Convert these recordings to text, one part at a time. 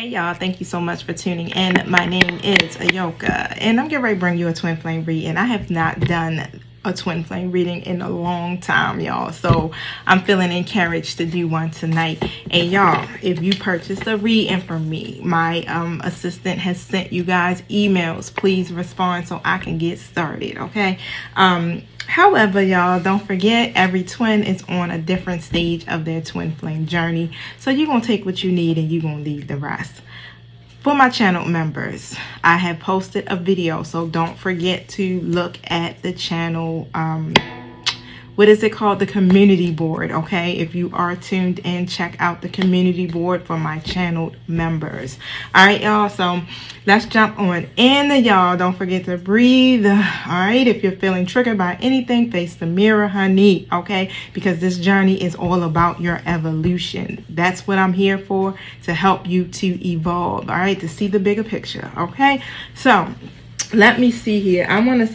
Hey y'all, thank you so much for tuning in. My name is Ayoka and I'm getting ready to bring you a twin flame reading. I have not done a twin flame reading in a long time, y'all, so I'm feeling encouraged to do one tonight. And y'all, if you purchased a reading from me, my assistant has sent you guys emails. Please respond so I can get started, okay? However, y'all, don't forget, every twin is on a different stage of their twin flame journey. So you're going to take what you need and you're going to leave the rest. For my channel members, I have posted a video, so don't forget to look at the channel, what is it called? The community board, okay? If you are tuned in, check out the community board for my channel members. All right, y'all, so let's jump on in, y'all. Don't forget to breathe. All right, if you're feeling triggered by anything, face the mirror, honey, okay? Because this journey is all about your evolution. That's what I'm here for, to help you to evolve, all right? To see the bigger picture, okay? So let me see here. I want to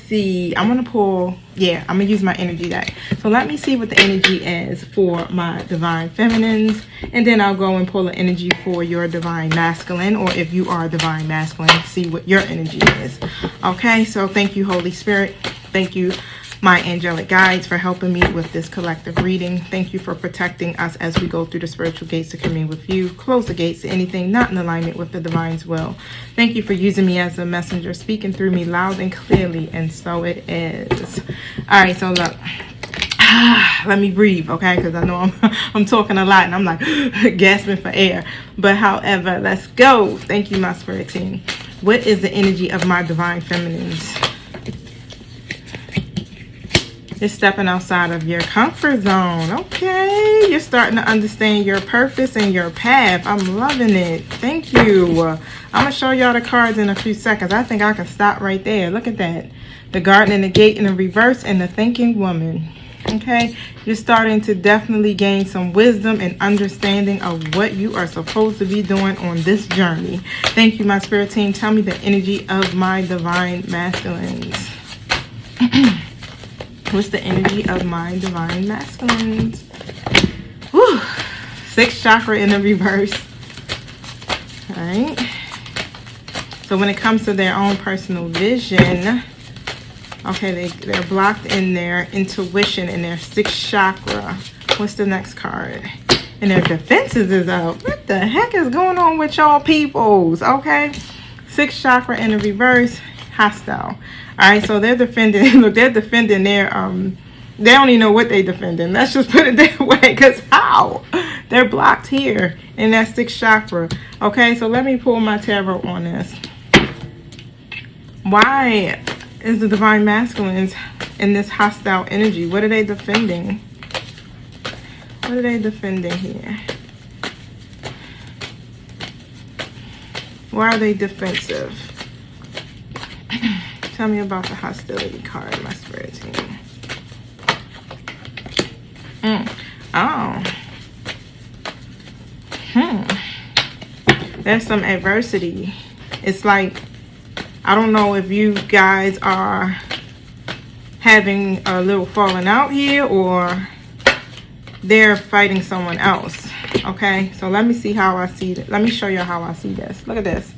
pull, I'm going to use my energy deck. So let me see what the energy is for my divine feminines. And then I'll go and pull an energy for your divine masculine. Or if you are divine masculine, see what your energy is. Okay, so thank you, Holy Spirit. Thank you, my angelic guides, for helping me with this collective reading. Thank you for protecting us as we go through the spiritual gates to commune with you. Close the gates to anything not in alignment with the divine's will. Thank you for using me as a messenger, speaking through me loud and clearly, and so it is. All right, so look, let me breathe, okay? Because I know I'm talking a lot and I'm like gasping for air. But however, let's go. Thank you, my spirit team. What is the energy of my divine feminines? You're stepping outside of your comfort zone. Okay. You're starting to understand your purpose and your path. I'm loving it. Thank you. I'm going to show y'all the cards in a few seconds. I think I can stop right there. Look at that. The garden and the gate in the reverse and the thinking woman. Okay. You're starting to definitely gain some wisdom and understanding of what you are supposed to be doing on this journey. Thank you, my spirit team. Tell me the energy of my divine masculines. What's the energy of my divine masculines? Whew. 6th chakra in the reverse. All right. So when it comes to their own personal vision, okay, they're blocked in their intuition in their 6th chakra. What's the next card? And their defenses is up. What the heck is going on with y'all peoples? Okay. 6th chakra in the reverse. Hostile. All right, so they're defending. Look, they're defending their they don't even know what they're defending. Let's just put it that way, because how? They're blocked here in that 6th chakra. Okay, so let me pull my tarot on this. Why is the divine masculines in this hostile energy? What are they defending? What are they defending here? Why are they defensive? Tell me about the hostility card, my spirit team. Oh. There's some adversity. It's like, I don't know if you guys are having a little falling out here or they're fighting someone else. Okay, so let me see how I see it. Let me show you how I see this. Look at this.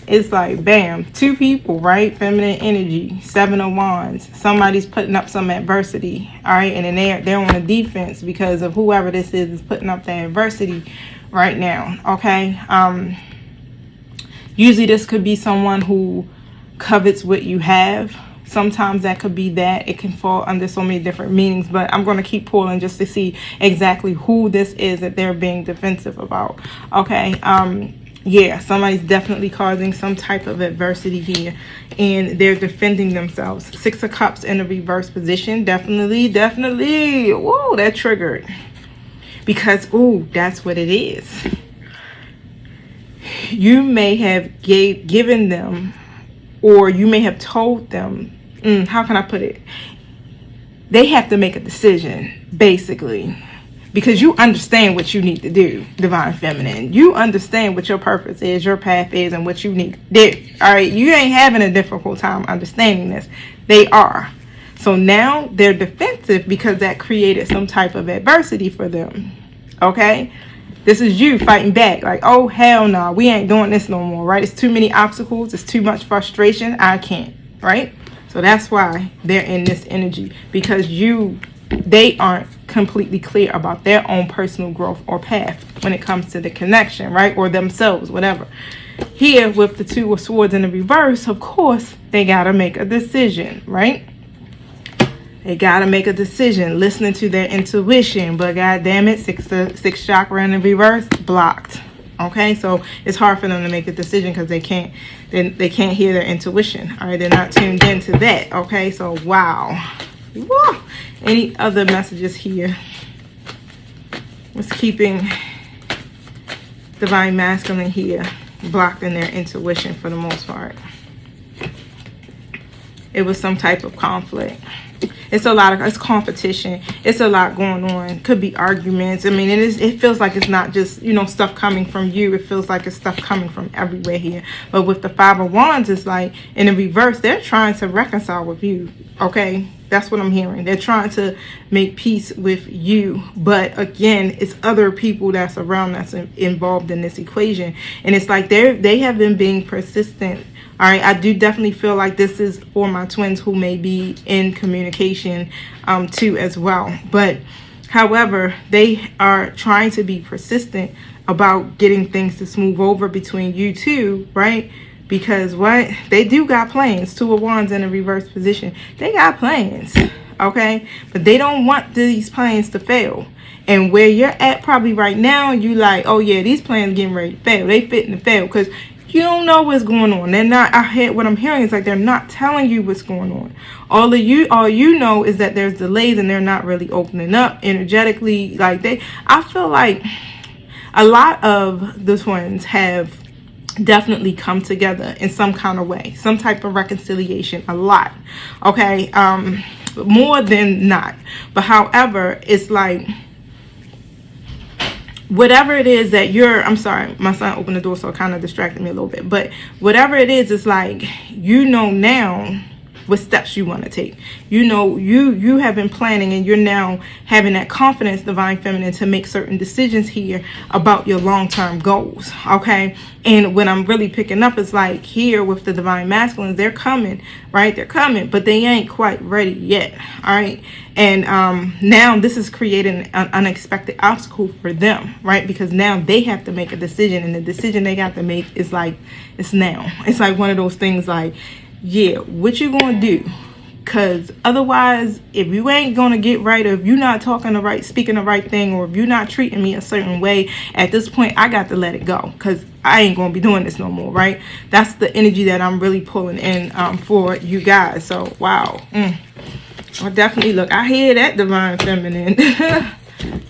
It's like, bam, 2 people, right? Feminine energy, 7 of wands. Somebody's putting up some adversity, all right? And then they're on the defense because of whoever this is putting up the adversity right now, okay? Usually this could be someone who covets what you have. Sometimes that could be that. It can fall under so many different meanings, but I'm going to keep pulling just to see exactly who this is that they're being defensive about, okay? Yeah, somebody's definitely causing some type of adversity here, and they're defending themselves. 6 of Cups in a reverse position. Definitely. Whoa, that triggered. Because, ooh, that's what it is. You may have given them, or you may have told them, how can I put it? They have to make a decision, basically. Because you understand what you need to do, divine feminine. You understand what your purpose is, your path is, and what you need to do. All right, you ain't having a difficult time understanding this. They are. So now they're defensive because that created some type of adversity for them. Okay? This is you fighting back. Like, oh, hell no, we ain't doing this no more, right? It's too many obstacles. It's too much frustration. I can't, right? So that's why they're in this energy, because they aren't completely clear about their own personal growth or path when it comes to the connection, right? Or themselves, whatever. Here with the Two of Swords in the reverse, of course, they got to make a decision, right? They got to make a decision, listening to their intuition. But God damn it, sixth chakra in the reverse, blocked. Okay, so it's hard for them to make a decision because they can't hear their intuition. All right, they're not tuned into that. Okay, so wow. Woo. Any other messages here? What's keeping Divine Masculine here blocked in their intuition for the most part? It was some type of conflict. It's it's competition. It's a lot going on. Could be arguments. I mean, it feels like it's not just, stuff coming from you. It feels like it's stuff coming from everywhere here. But with the Five of Wands, it's like in the reverse, they're trying to reconcile with you. Okay, that's what I'm hearing. They're trying to make peace with you. But again, it's other people that's around that's involved in this equation. And it's like they have been being persistent. All right, I do definitely feel like this is for my twins who may be in communication too as well. But however, they are trying to be persistent about getting things to smooth over between you two, right? Because they do got plans. Two of Wands in a reverse position. They got plans, okay? But they don't want these plans to fail. And where you're at probably right now, you like, oh yeah, these plans getting ready to fail. They fitting to fail because you don't know what's going on. They're not. What I'm hearing is like they're not telling you what's going on. All you know is that there's delays and they're not really opening up energetically. I feel like a lot of the twins have definitely come together in some kind of way, some type of reconciliation. A lot, okay, more than not. But however, it's like, whatever it is that I'm sorry, my son opened the door, so it kind of distracted me a little bit. But whatever it is, it's like, now what steps you want to take. You have been planning, and you're now having that confidence, Divine Feminine, to make certain decisions here about your long-term goals, okay? And when I'm really picking up, it's like here with the Divine Masculines, they're coming, right? They're coming, but they ain't quite ready yet, all right? And now this is creating an unexpected obstacle for them, right? Because now they have to make a decision, and the decision they got to make is like, it's now. It's like one of those things like, yeah, what you gonna do? Because otherwise, if you ain't gonna get right, or if you're not speaking the right thing, or if you're not treating me a certain way, at this point, I got to let it go, because I ain't gonna be doing this no more, right? That's the energy that I'm really pulling in for you guys. So, wow. Well, definitely, look, I hear that, Divine Feminine.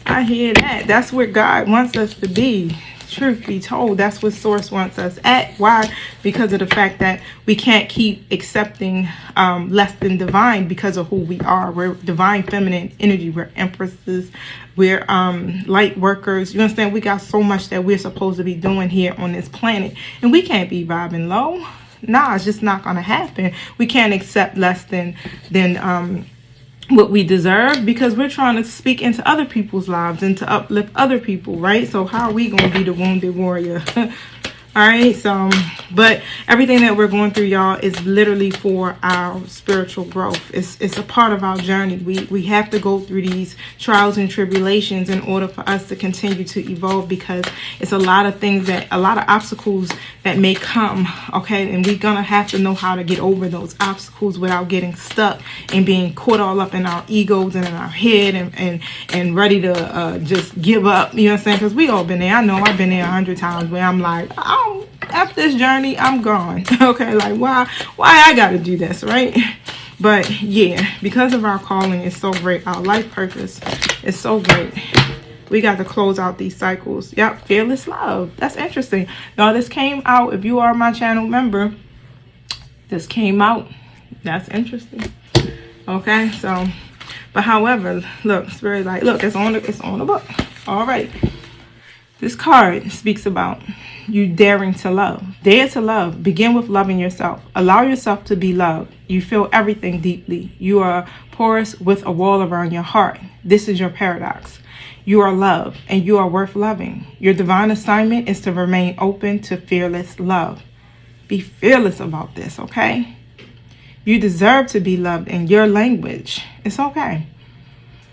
I hear that. That's where God wants us to be. Truth be told, that's what Source wants us at. Why? Because of the fact that we can't keep accepting less than divine because of who we are. We're Divine Feminine energy. We're empresses. We're light workers. You understand? We got so much that we're supposed to be doing here on this planet, and we can't be vibing low. Nah, it's just not gonna happen. We can't accept less than what we deserve, because we're trying to speak into other people's lives and to uplift other people, right? So how are we going to be the wounded warrior? All right, so, but everything that we're going through, y'all, is literally for our spiritual growth. It's a part of our journey. We have to go through these trials and tribulations in order for us to continue to evolve, because it's a lot of obstacles that may come, okay? And we're going to have to know how to get over those obstacles without getting stuck and being caught all up in our egos and in our head and ready to just give up, you know what I'm saying? Because we all been there. I know I've been there 100 times where I'm like, after this journey, I'm gone. Okay, like why I gotta do this, right? But yeah, because of our calling is so great, our life purpose is so great, we got to close out these cycles. Yep, fearless love. That's interesting. Now, this came out, if you are my channel member, this came out. That's interesting. Okay, so, but however, look, Spirit Light, look, it's on the book. All right. This card speaks about you daring to love. Dare to love. Begin with loving yourself. Allow yourself to be loved. You feel everything deeply. You are porous with a wall around your heart. This is your paradox. You are loved and you are worth loving. Your divine assignment is to remain open to fearless love. Be fearless about this, okay? You deserve to be loved in your language. It's okay.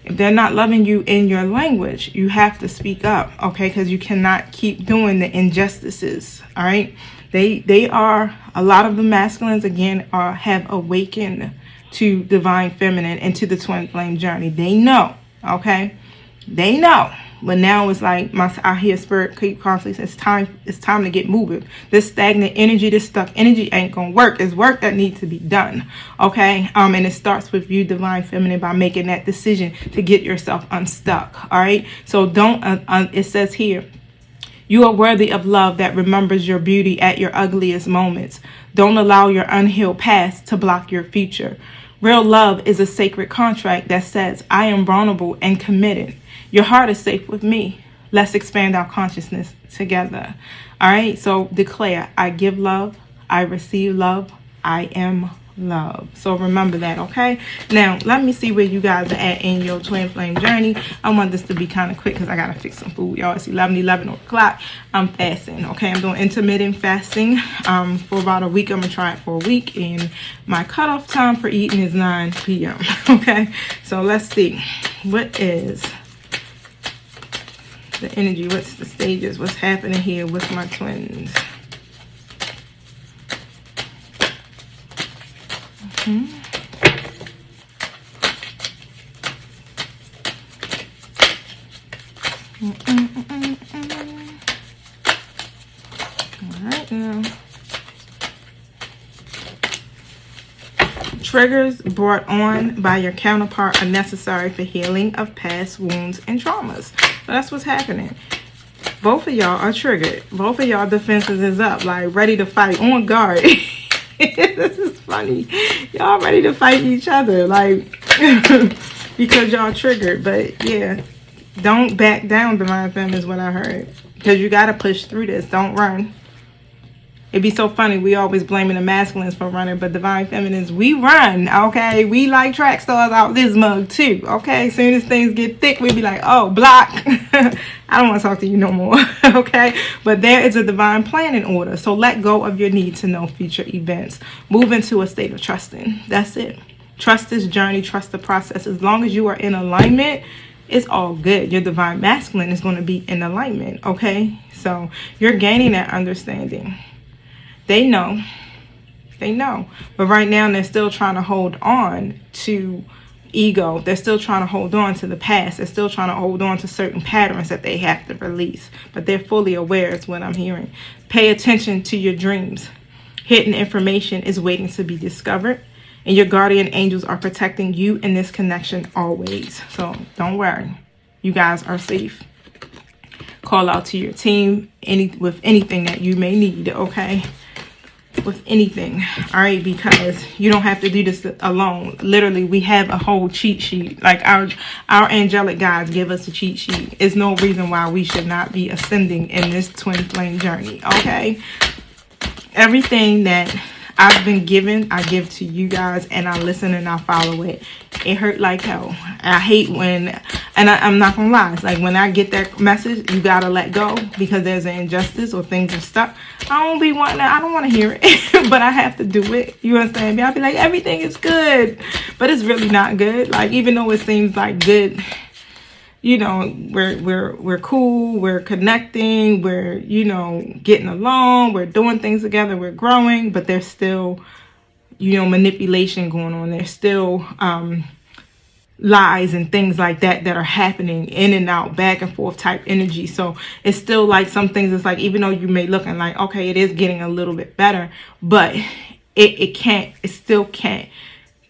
If they're not loving you in your language, you have to speak up, okay? Because you cannot keep doing the injustices, all right? They are, a lot of the masculines, again, have awakened to divine feminine and to the twin flame journey. They know, okay? They know. But now it's like I hear spirit keep constantly says it's time to get moving. This stagnant energy, this stuck energy ain't gonna work. It's work that needs to be done. Okay. And it starts with you, divine feminine, by making that decision to get yourself unstuck. All right. So don't it says here, you are worthy of love that remembers your beauty at your ugliest moments. Don't allow your unhealed past to block your future. Real love is a sacred contract that says, I am vulnerable and committed. Your heart is safe with me. Let's expand our consciousness together. All right. So declare, I give love. I receive love. I am love. So remember that. Okay. Now let me see where you guys are at in your twin flame journey. I want this to be kind of quick because I got to fix some food. Y'all, it's 11 o'clock. I'm fasting. Okay. I'm doing intermittent fasting for about a week. I'm going to try it for a week. And my cutoff time for eating is 9 p.m. Okay. So let's see. What is the energy? What's the stages? What's happening here with my twins? All right, now. Triggers brought on by your counterpart are necessary for healing of past wounds and traumas. So that's what's happening. Both of y'all are triggered. Both of y'all defenses is up, like ready to fight, on guard. This is funny. Y'all ready to fight each other, like, because y'all triggered. But yeah, don't back down, divine femme, is what I heard. Because you got to push through this. Don't run. It'd be so funny. We always blaming the masculines for running, but divine feminines, we run, okay? We like track stars out this mug too, okay? As soon as things get thick, we be like, oh, block. I don't want to talk to you no more, okay? But there is a divine plan in order. So let go of your need to know future events. Move into a state of trusting. That's it. Trust this journey. Trust the process. As long as you are in alignment, it's all good. Your divine masculine is going to be in alignment, okay? So you're gaining that understanding. They know. They know. But right now, they're still trying to hold on to ego. They're still trying to hold on to the past. They're still trying to hold on to certain patterns that they have to release. But they're fully aware is what I'm hearing. Pay attention to your dreams. Hidden information is waiting to be discovered. And your guardian angels are protecting you in this connection always. So don't worry. You guys are safe. Call out to your team with anything that you may need, okay? With anything, all right? Because you don't have to do this alone. Literally, we have a whole cheat sheet. Like our angelic guides give us a cheat sheet. There's no reason why we should not be ascending in this twin flame journey, okay? Everything that I've been given, I give to you guys, and I listen and I follow it. It hurt like hell. I hate when, and I'm not gonna lie, it's like when I get that message, you gotta let go because there's an injustice or things are stuck. I don't be wanting that. I don't want to hear it, but I have to do it. You understand me? I'll be like, everything is good, but it's really not good. Like, even though it seems like good, you know, we're cool, we're connecting, we're, you know, getting along, we're doing things together, we're growing, but there's still, you know, manipulation going on. There's still lies and things like that that are happening in and out, back and forth type energy. So it's still like some things, it's like, even though you may looking like, okay, it is getting a little bit better, but it still can't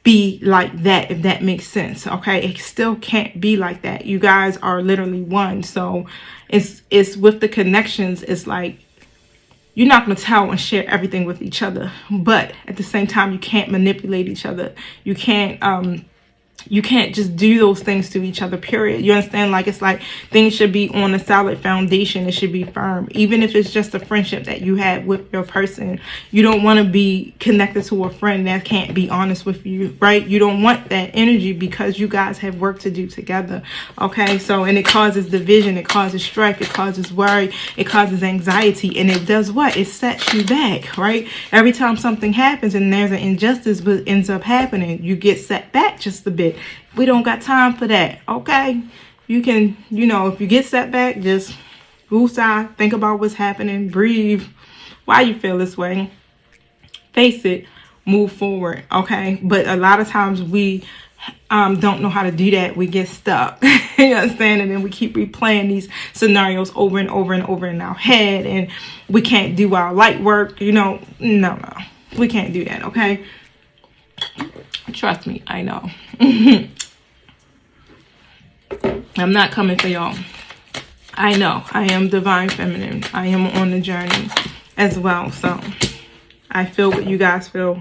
be like that, if that makes sense. Okay, it still can't be like that. You guys are literally one. So it's with the connections, it's like you're not going to tell and share everything with each other, but at the same time, you can't manipulate each other. You can't you can't just do those things to each other, period. You understand? Like, it's like things should be on a solid foundation. It should be firm. Even if it's just a friendship that you have with your person, you don't want to be connected to a friend that can't be honest with you, right? You don't want that energy because you guys have work to do together, okay? So, and it causes division, it causes strife, it causes worry, it causes anxiety, and it does what? It sets you back, right? Every time something happens and there's an injustice but ends up happening, you get set back just a bit. We don't got time for that, okay? You can, if you get set back, just woosah, think about what's happening, breathe, why you feel this way, face it, move forward, okay? But a lot of times we don't know how to do that. We get stuck, you understand? And then we keep replaying these scenarios over and over and over in our head, and we can't do our light work, no, we can't do that, okay? Trust me, I know. I'm not coming for y'all. I know. I am divine feminine. I am on the journey as well. So I feel what you guys feel.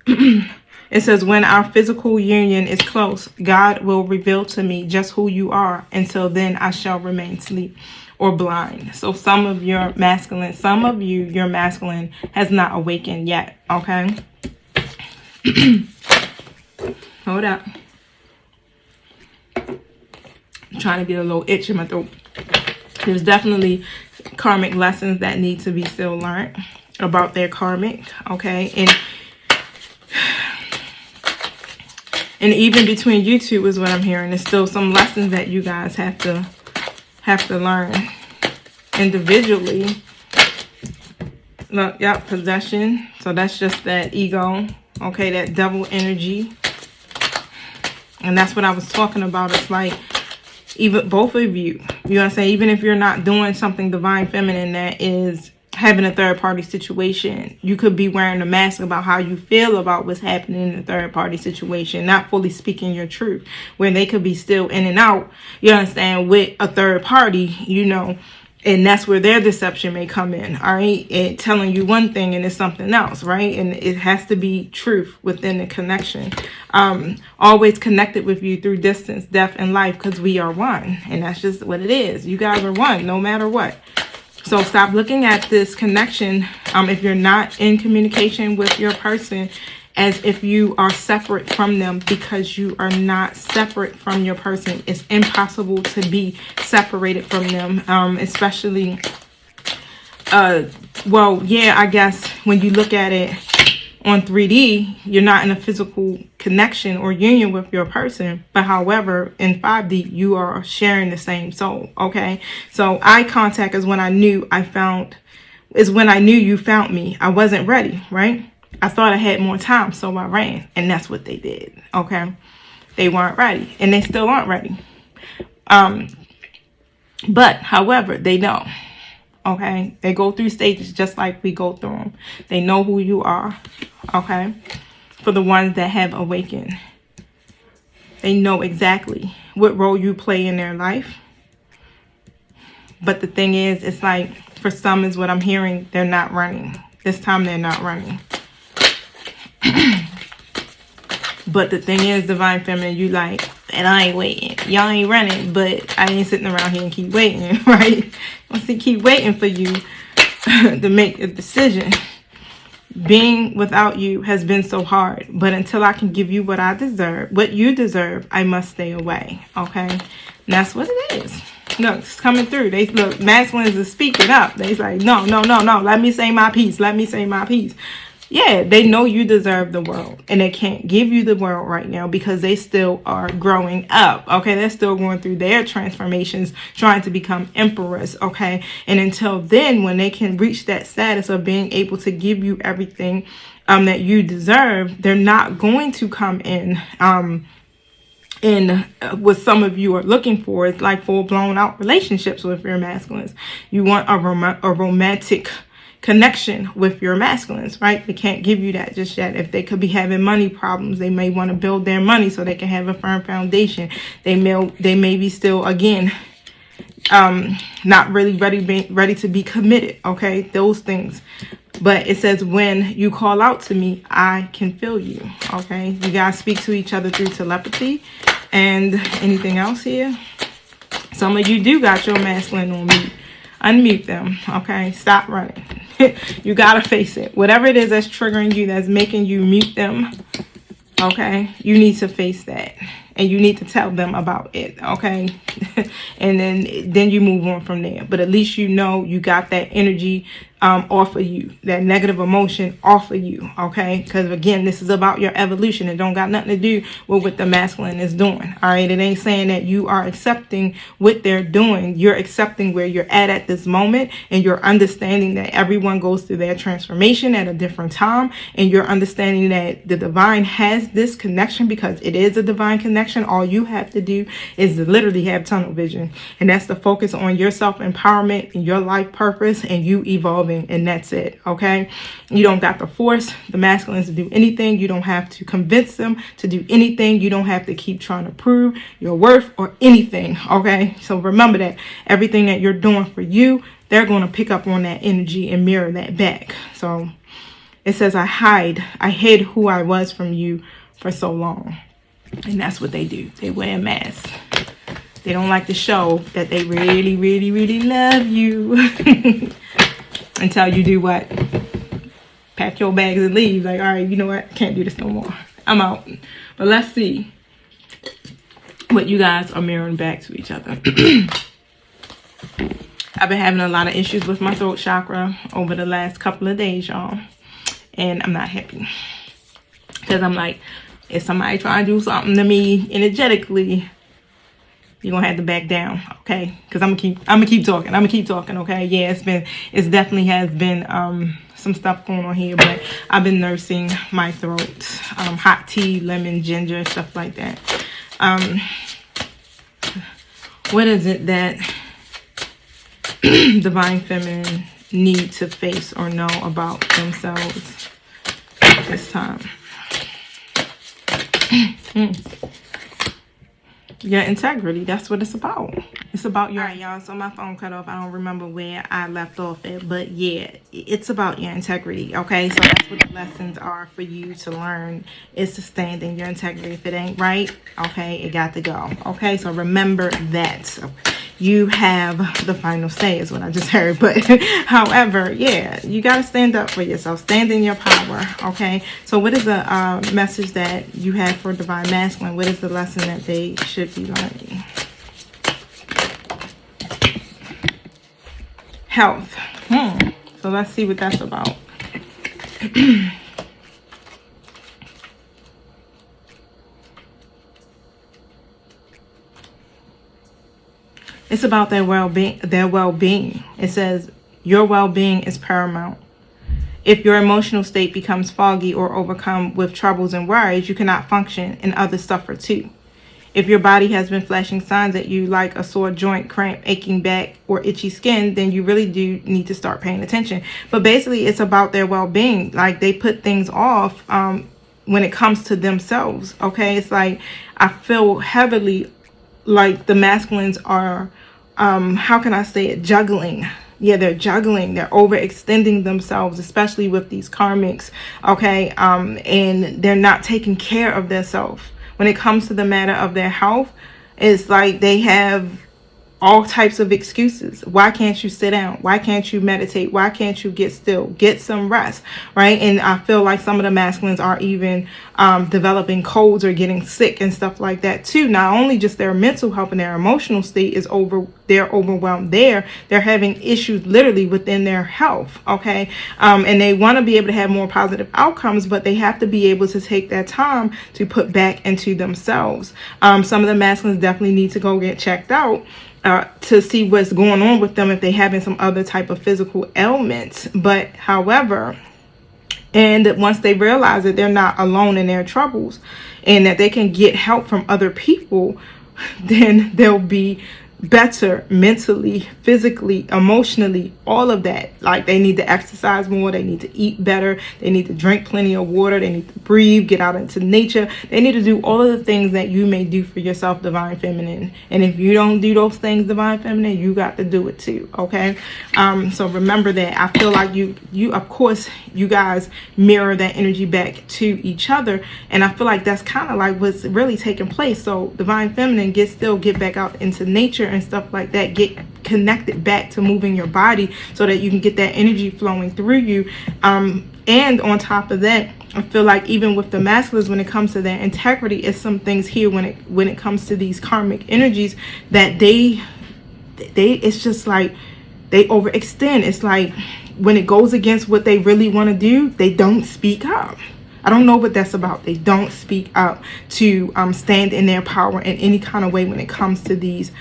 It says, when our physical union is close, God will reveal to me just who you are. Until then, I shall remain asleep or blind. So some of your masculine has not awakened yet. Okay. Hold up. I'm trying to get a little itch in my throat. There's definitely karmic lessons that need to be still learned about their karmic, okay? And even between you two is what I'm hearing. There's still some lessons that you guys have to learn individually. Look, yep, possession. So that's just that ego, okay? That devil energy. And that's what I was talking about. It's like, even both of you, you know what I'm saying? Even if you're not doing something divine feminine that is having a third party situation, you could be wearing a mask about how you feel about what's happening in the third party situation, not fully speaking your truth, where they could be still in and out, you understand, with a third party, and that's where their deception may come in, all right? And telling you one thing and it's something else, right? And it has to be truth within the connection. Always connected with you through distance, death, and life, because we are one. And that's just what it is. You guys are one, no matter what. So stop looking at this connection, if you're not in communication with your person, as if you are separate from them, because you are not separate from your person. It's impossible to be separated from them, especially, well, yeah, I guess when you look at it on 3D, you're not in a physical connection or union with your person. But however, in 5D, you are sharing the same soul, okay? So eye contact is when I knew you found me. I wasn't ready, right? I thought I had more time, so I ran. And that's what they did, okay? They weren't ready, and they still aren't ready. But, however, they know, okay? They go through stages just like we go through them. They know who you are, okay? For the ones that have awakened. They know exactly what role you play in their life. But the thing is, it's like, for some is what I'm hearing, they're not running. This time they're not running. But the thing is, divine feminine, you like, and I ain't waiting. Y'all ain't running, but I ain't sitting around here and keep waiting, right? I keep waiting for you to make a decision. Being without you has been so hard, but until I can give you what I deserve, what you deserve, I must stay away, okay? And that's what it is. Look, it's coming through. They look, masculines are speaking up. They's like, no, let me say my piece. Let me say my piece. Yeah, they know you deserve the world, and they can't give you the world right now because they still are growing up, okay? They're still going through their transformations, trying to become emperors, okay? And until then, when they can reach that status of being able to give you everything that you deserve, they're not going to come in what some of you are looking for. It's like full-blown out relationships with your masculines. You want a romantic connection with your masculines, right? They can't give you that just yet. If they could be having money problems, they may want to build their money so they can have a firm foundation. They may be still, again, not really ready to be committed. Okay, those things. But it says, when you call out to me, I can feel you. Okay, you guys speak to each other through telepathy. And anything else here? Some of you do got your masculine on mute. Unmute them. Okay, stop running. You gotta face it. Whatever it is that's triggering you, that's making you mute them, okay, you need to face that, and you need to tell them about it. Okay. And then you move on from there. But at least you know you got that energy off of you, that negative emotion off of you. Okay, because again, this is about your evolution. It don't got nothing to do with what the masculine is doing. All right, it ain't saying that you are accepting what they're doing. You're accepting where you're at this moment, and you're understanding that everyone goes through their transformation at a different time, and you're understanding that the divine has this connection because it is a divine connection. All you have to do is to literally have tunnel vision, and that's to focus on your self-empowerment and your life purpose and you evolving, and that's it. Okay, you don't got to force the masculines to do anything. You don't have to convince them to do anything. You don't have to keep trying to prove your worth or anything. Okay, so remember that everything that you're doing for you, they're going to pick up on that energy and mirror that back. So it says, I hid who I was from you for so long. And that's what they do. They wear a mask. They don't like to show that they really, really, really love you. Until you do what? Pack your bags and leave. Like, all right, you know what? I can't do this no more. I'm out. But let's see what you guys are mirroring back to each other. I've been having a lot of issues with my throat chakra over the last couple of days, y'all. And I'm not happy. Because I'm like, if somebody trying to do something to me energetically, you're gonna have to back down, okay? Because I'm gonna keep talking. Okay, yeah, it definitely has been some stuff going on here, but I've been nursing my throat, hot tea, lemon, ginger, stuff like that. What is it that divine feminine need to face or know about themselves at this time? Your integrity. That's what it's about. It's about your... All right, y'all. So my phone cut off. I don't remember where I left off at. But yeah, it's about your integrity. Okay? So that's what the lessons are for you to learn, is to stand in your integrity. If it ain't right, okay, it got to go. Okay? So remember that. So you have the final say is what I just heard. But however, yeah, you got to stand up for yourself. Stand in your power. Okay? So what is the message that you have for divine masculine? What is the lesson that they should be learning? Health. So let's see what that's about. It's about their well-being. It says your well-being is paramount. If your emotional state becomes foggy or overcome with troubles and worries, you cannot function, and others suffer too. If your body has been flashing signs at you like a sore joint, cramp, aching back, or itchy skin, then you really do need to start paying attention. But basically, it's about their well-being. Like, they put things off when it comes to themselves. Okay, it's like I feel heavily like the masculines are, how can I say it, juggling. Yeah, they're juggling. They're overextending themselves, especially with these karmics. Okay, and they're not taking care of themselves. When it comes to the matter of their health, it's like they have all types of excuses. Why can't you sit down? Why can't you meditate? Why can't you get still? Get some rest, right? And I feel like some of the masculines are even developing colds or getting sick and stuff like that too. Not only just their mental health and their emotional state is they're overwhelmed they're having issues literally within their health. Okay, and they want to be able to have more positive outcomes, but they have to be able to take that time to put back into themselves. Some of the masculines definitely need to go get checked out to see what's going on with them, if they having some other type of physical ailments. But however, and once they realize that they're not alone in their troubles and that they can get help from other people, then they'll be better mentally, physically, emotionally, all of that. Like, they need to exercise more, they need to eat better, they need to drink plenty of water, they need to breathe, get out into nature. They need to do all of the things that you may do for yourself, Divine Feminine. And if you don't do those things, Divine Feminine, you got to do it too, okay? So remember that. I feel like you of course, you guys mirror that energy back to each other, and I feel like that's kind of like what's really taking place. So Divine Feminine, get back out into nature and stuff like that, get connected back to moving your body so that you can get that energy flowing through you. And on top of that, I feel like even with the masculines, when it comes to their integrity, it's some things here when it comes to these karmic energies that they it's just like they overextend. It's like when it goes against what they really want to do, they don't speak up. I don't know what that's about. They don't speak up to stand in their power in any kind of way when it comes to these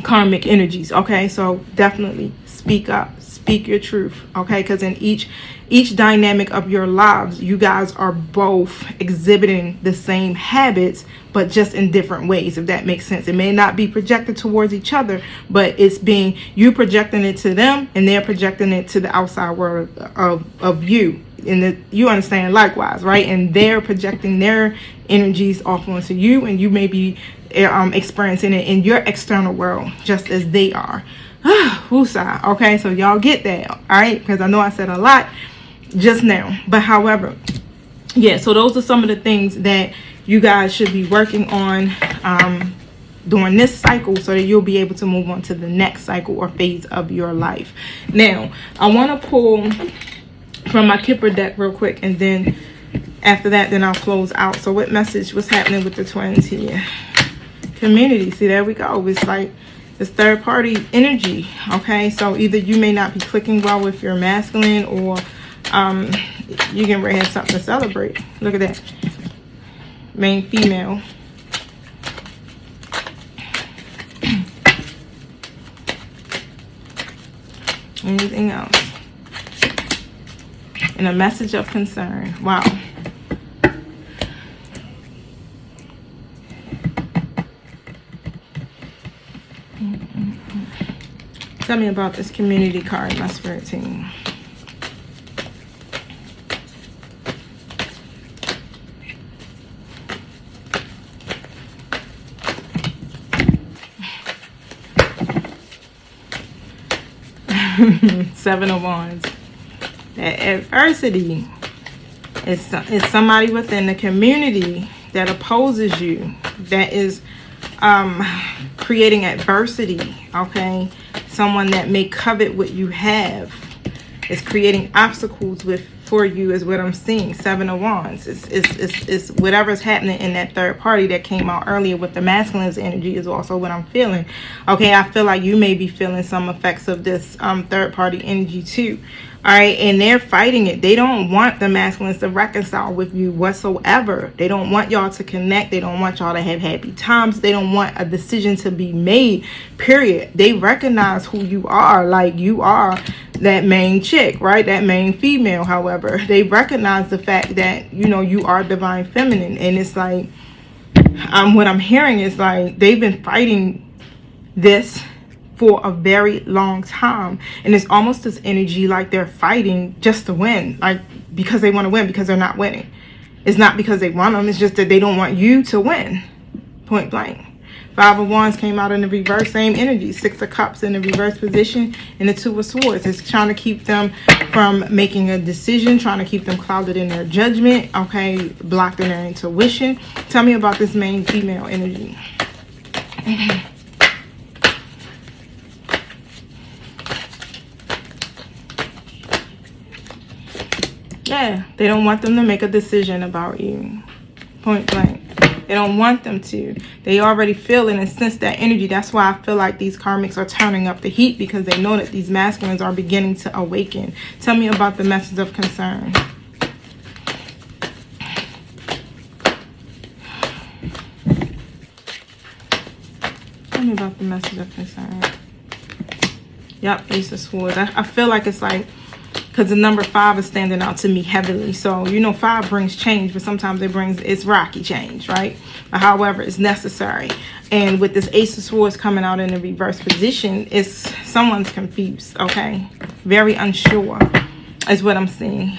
karmic energies. Okay, so definitely speak up, speak your truth. Okay, because in each dynamic of your lives, you guys are both exhibiting the same habits, but just in different ways, if that makes sense. It may not be projected towards each other, but it's being you projecting it to them, and they're projecting it to the outside world of you. And you understand likewise, right? And they're projecting their energies off onto you, and you may be experiencing it in your external world just as they are. Woosah. Okay, so y'all get that, all right? Because I know I said a lot just now, but however, yeah, so those are some of the things that you guys should be working on during this cycle, so that you'll be able to move on to the next cycle or phase of your life. Now, I want to pull from my Kipper deck real quick, and then after that, then I'll close out. So what message was happening with the twins here? Community. See, there we go. It's like this third party energy. Okay, so either you may not be clicking well with your masculine, or you can have something to celebrate. Look at that. Main female. Anything else? And a message of concern. Wow. Tell me about this community card, my spirit team. Seven of Wands. That adversity is somebody within the community that opposes you, that is creating adversity. Okay, someone that may covet what you have is creating obstacles for you, is what I'm seeing. Seven of Wands. It's whatever's happening in that third party that came out earlier with the masculine's energy is also what I'm feeling. Okay, I feel like you may be feeling some effects of this third party energy too. All right, and they're fighting it. They don't want the masculines to reconcile with you whatsoever. They don't want y'all to connect. They don't want y'all to have happy times. They don't want a decision to be made, period. They recognize who you are. Like, you are that main chick, right? That main female. However, they recognize the fact that, you know, you are divine feminine. And it's like, what I'm hearing is like they've been fighting this for a very long time, and it's almost this energy like they're fighting just to win, like because they want to win, because they're not winning. It's not because they want them, it's just that they don't want you to win, point blank. Five of Wands came out in the reverse, same energy. Six of Cups in the reverse position, and the Two of Swords. It's trying to keep them from making a decision, trying to keep them clouded in their judgment, okay, blocked in their intuition. Tell me about this main female energy. Yeah, they don't want them to make a decision about you. Point blank. They don't want them to. They already feel and sense that energy. That's why I feel like these karmics are turning up the heat, because they know that these masculines are beginning to awaken. Tell me about the message of concern. Tell me about the message of concern. Yep, Ace of Swords. I feel like it's like because the number 5 is standing out to me heavily. So, you know, 5 brings change, but sometimes it's rocky change, right? However, it's necessary. And with this Ace of Swords coming out in the reverse position, someone's confused, okay? Very unsure is what I'm seeing.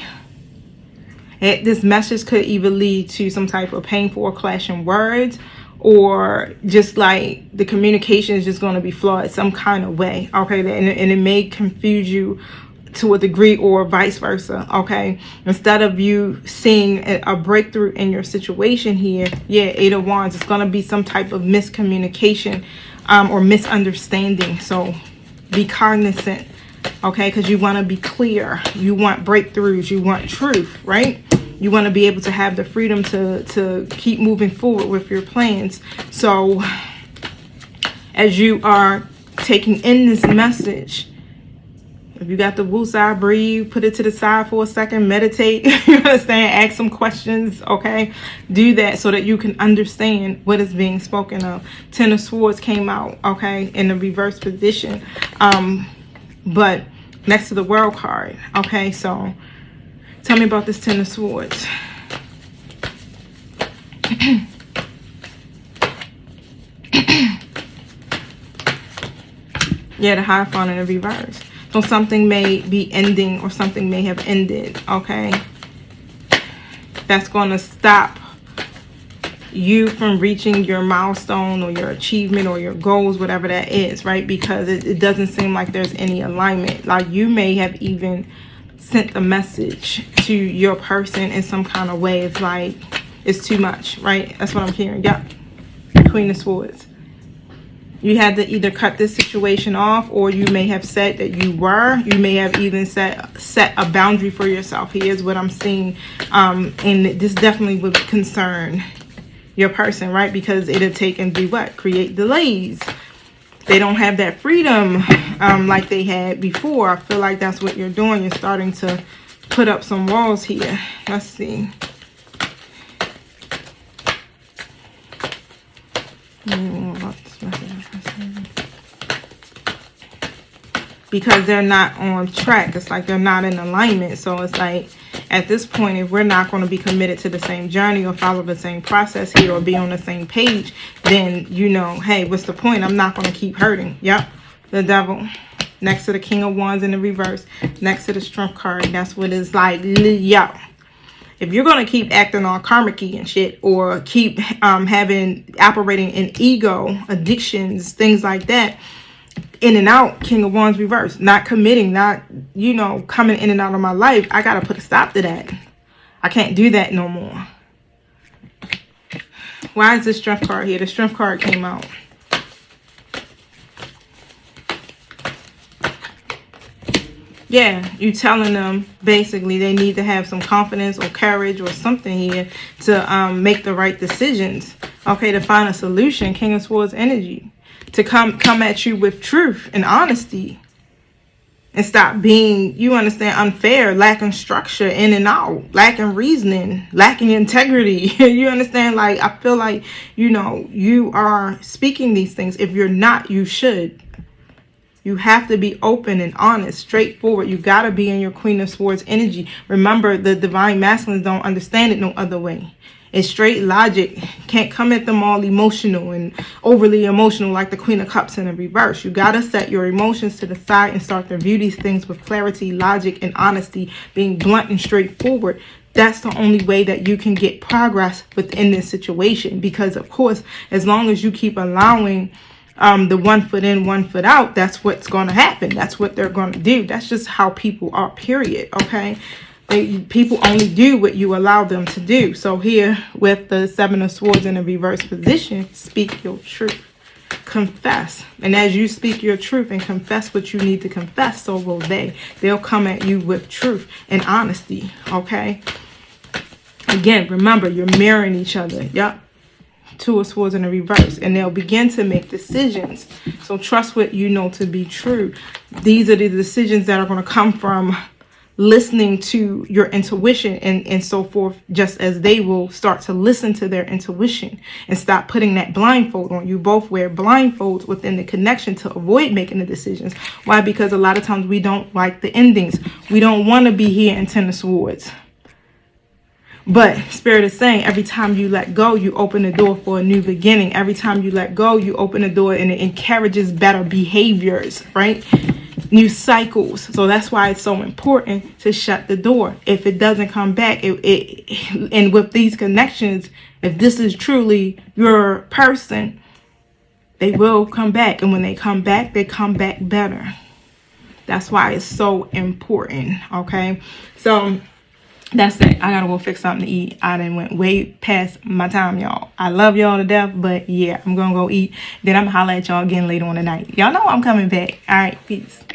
This message could either lead to some type of painful or clashing words, or just like the communication is just going to be flawed some kind of way, okay? And it may confuse you to a degree, or vice versa, okay? Instead of you seeing a breakthrough in your situation here, yeah, 8 of Wands, it's going to be some type of miscommunication or misunderstanding. So be cognizant, okay? Because you want to be clear. You want breakthroughs. You want truth, right? You want to be able to have the freedom to keep moving forward with your plans. So as you are taking in this message, if you got the woosah, breathe, put it to the side for a second, meditate, you understand, ask some questions, okay? Do that so that you can understand what is being spoken of. 10 of Swords came out, okay, in the reverse position, but next to the World card, okay? So tell me about this 10 of Swords. Yeah, the Hierophant in the reverse. So something may be ending, or something may have ended, okay? That's going to stop you from reaching your milestone or your achievement or your goals, whatever that is, right? Because it doesn't seem like there's any alignment. Like you may have even sent a message to your person in some kind of way. It's like, it's too much, right? That's what I'm hearing. Yep. Queen of Swords. You had to either cut this situation off, or you may have said that you may have even set a boundary for yourself. Here's what I'm seeing. And this definitely would concern your person, right? Because it'll take and do what? Create delays. They don't have that freedom like they had before. I feel like that's what you're doing. You're starting to put up some walls here. Let's see. Because they're not on track. It's like they're not in alignment. So it's like, at this point, if we're not going to be committed to the same journey or follow the same process here or be on the same page, then, you know, hey, what's the point? I'm not going to keep hurting. Yep. The Devil. Next to the King of Wands in the reverse. Next to the Strength card. That's what it's like. Yo. If you're going to keep acting all karmic-y and shit, or keep operating in ego, addictions, things like that, in and out, King of Wands reverse, not committing, not, you know, coming in and out of my life, I got to put a stop to that. I can't do that no more. Why is this Strength card here? The Strength card came out. Yeah, you telling them basically they need to have some confidence or courage or something here to make the right decisions. Okay, to find a solution. King of Swords energy. To come at you with truth and honesty. And stop being, you understand, unfair, lacking structure in and out, lacking reasoning, lacking integrity. You understand? Like, I feel like, you know, you are speaking these things. If you're not, you should. You have to be open and honest, straightforward. You got to be in your Queen of Swords energy. Remember, the divine masculines don't understand it no other way. It's straight logic. Can't come at them all emotional and overly emotional like the Queen of Cups in the reverse. You got to set your emotions to the side and start to view these things with clarity, logic, and honesty, being blunt and straightforward. That's the only way that you can get progress within this situation. Because, of course, as long as you keep allowing the 1 foot in, 1 foot out, that's what's going to happen. That's what they're going to do. That's just how people are, period. Okay. People only do what you allow them to do. So here with the 7 of Swords in a reverse position, speak your truth. Confess. And as you speak your truth and confess what you need to confess, so will they. They'll come at you with truth and honesty. Okay. Again, remember, you're mirroring each other. Yep. 2 of Swords in the reverse, and they'll begin to make decisions. So trust what you know to be true. These are the decisions that are going to come from listening to your intuition and so forth, just as they will start to listen to their intuition and stop putting that blindfold on. You both wear blindfolds within the connection to avoid making the decisions. Why? Because a lot of times we don't like the endings. We don't want to be here in Ten of Swords. But Spirit is saying every time you let go, you open the door for a new beginning. Every time you let go, you open the door and it encourages better behaviors, right? New cycles. So that's why it's so important to shut the door. If it doesn't come back, and with these connections, if this is truly your person, they will come back. And when they come back better. That's why it's so important. Okay. So that's it. I gotta go fix something to eat. I done went way past my time, y'all. I love y'all to death, but yeah, I'm gonna go eat. Then I'm gonna holler at y'all again later on tonight. Y'all know I'm coming back. All right, peace.